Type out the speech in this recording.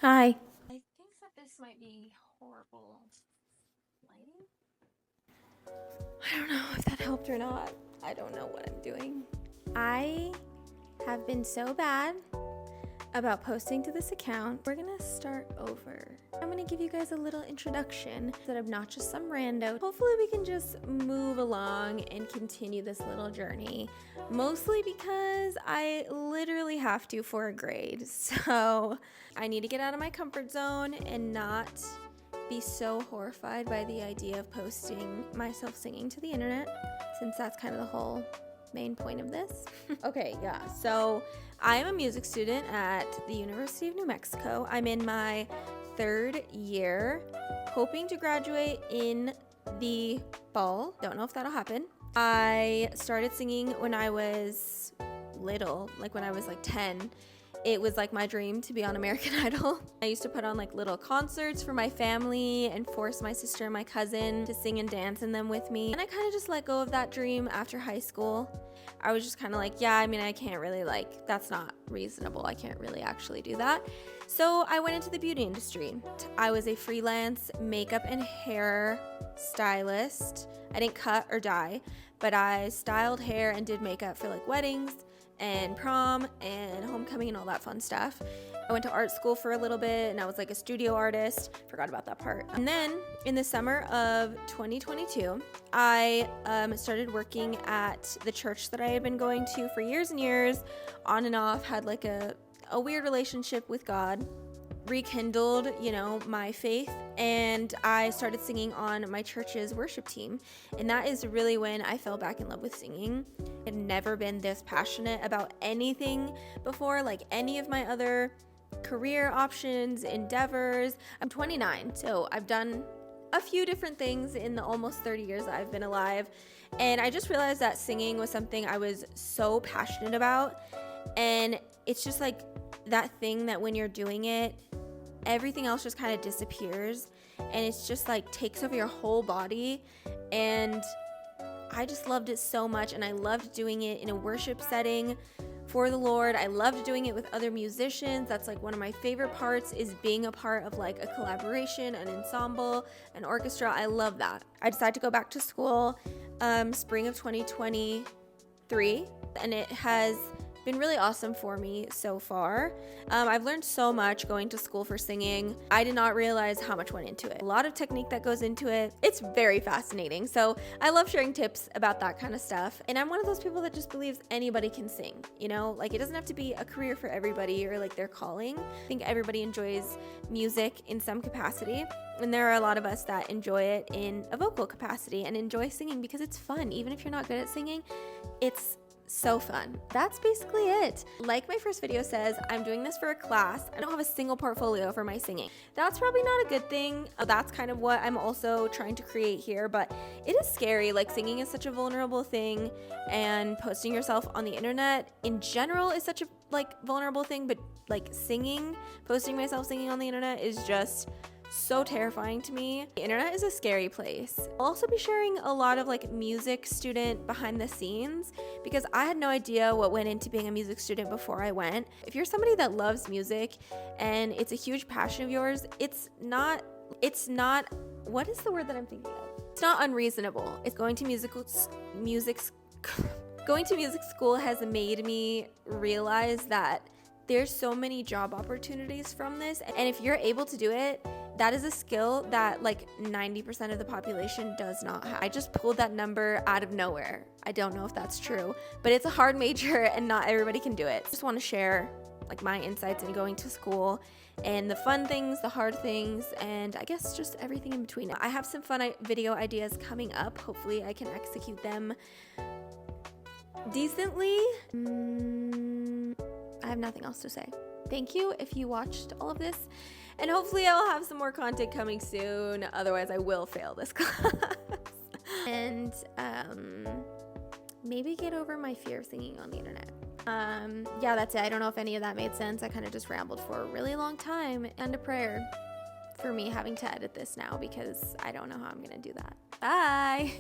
Hi. I think that this might be horrible lighting. I don't know if that helped or not. I don't know what I'm doing. I have been so bad about posting to this account. We're gonna start over. I'm gonna give you guys a little introduction so that I'm not just some rando. Hopefully we can just move along and continue this little journey. Mostly because I literally have to for a grade. So I need to get out of my comfort zone and not be so horrified by the idea of posting myself singing to the internet, since that's kind of the whole main point of this. Okay, yeah, so I am a music student at the University of New Mexico. I'm in my third year, hoping to graduate in the fall. Don't know if that'll happen. I started singing when I was little, like when I was like 10. It was like my dream to be on American Idol. I used to put on like little concerts for my family and force my sister and my cousin to sing and dance in them with me. And I kind of just let go of that dream after high school. I was just kind of like, yeah, I mean, I can't really that's not reasonable. I can't really actually do that. So I went into the beauty industry. I was a freelance makeup and hair stylist. I didn't cut or dye, but I styled hair and did makeup for like weddings and prom and homecoming and all that fun stuff. I went to art school for a little bit and I was like a studio artist. Forgot about that part. And then in the summer of 2022, I started working at the church that I had been going to for years and years, on and off, had like a weird relationship with God, rekindled, my faith, and I started singing on my church's worship team. And that is really when I fell back in love with singing. I'd never been this passionate about anything before, like any of my other career options, endeavors. I'm 29, so I've done a few different things in the almost 30 years that I've been alive. And I just realized that singing was something I was so passionate about. And it's just like that thing that when you're doing it, everything else just kind of disappears and it's just like takes over your whole body. And I just loved it so much, and I loved doing it in a worship setting for the Lord. I loved doing it with other musicians. That's like one of my favorite parts, is being a part of like a collaboration, an ensemble, an orchestra. I love that. I decided to go back to school spring of 2023, and it has been really awesome for me so far. I've learned so much going to school for singing. I did not realize how much went into it. A lot of technique that goes into it. It's very fascinating. So I love sharing tips about that kind of stuff. And I'm one of those people that just believes anybody can sing, like it doesn't have to be a career for everybody or like their calling. I think everybody enjoys music in some capacity. And there are a lot of us that enjoy it in a vocal capacity and enjoy singing because it's fun. Even if you're not good at singing, it's so fun. That's basically it. Like my first video says, I'm doing this for a class. I don't have a single portfolio for my singing. That's probably not a good thing. That's kind of what I'm also trying to create here, but it is scary. Like, singing is such a vulnerable thing, and posting yourself on the internet in general is such a vulnerable thing, but posting myself singing on the internet is just so terrifying to me. The internet is a scary place. I'll also be sharing a lot of music student behind the scenes, because I had no idea what went into being a music student before I went. If you're somebody that loves music and it's a huge passion of yours, it's not what is the word that I'm thinking of? It's not unreasonable. It's going to going to music school has made me realize that there's so many job opportunities from this, and if you're able to do it, that is a skill that 90% of the population does not have. I just pulled that number out of nowhere. I don't know if that's true, but it's a hard major and not everybody can do it. I just want to share my insights in going to school, and the fun things, the hard things, and I guess just everything in between. I have some fun video ideas coming up. Hopefully I can execute them decently. I have nothing else to say. Thank you if you watched all of this, and hopefully I'll have some more content coming soon. Otherwise I will fail this class. And maybe get over my fear of singing on the internet. Yeah, that's it. I don't know if any of that made sense. I kind of just rambled for a really long time, and a prayer for me having to edit this now, because I don't know how I'm gonna do that. Bye.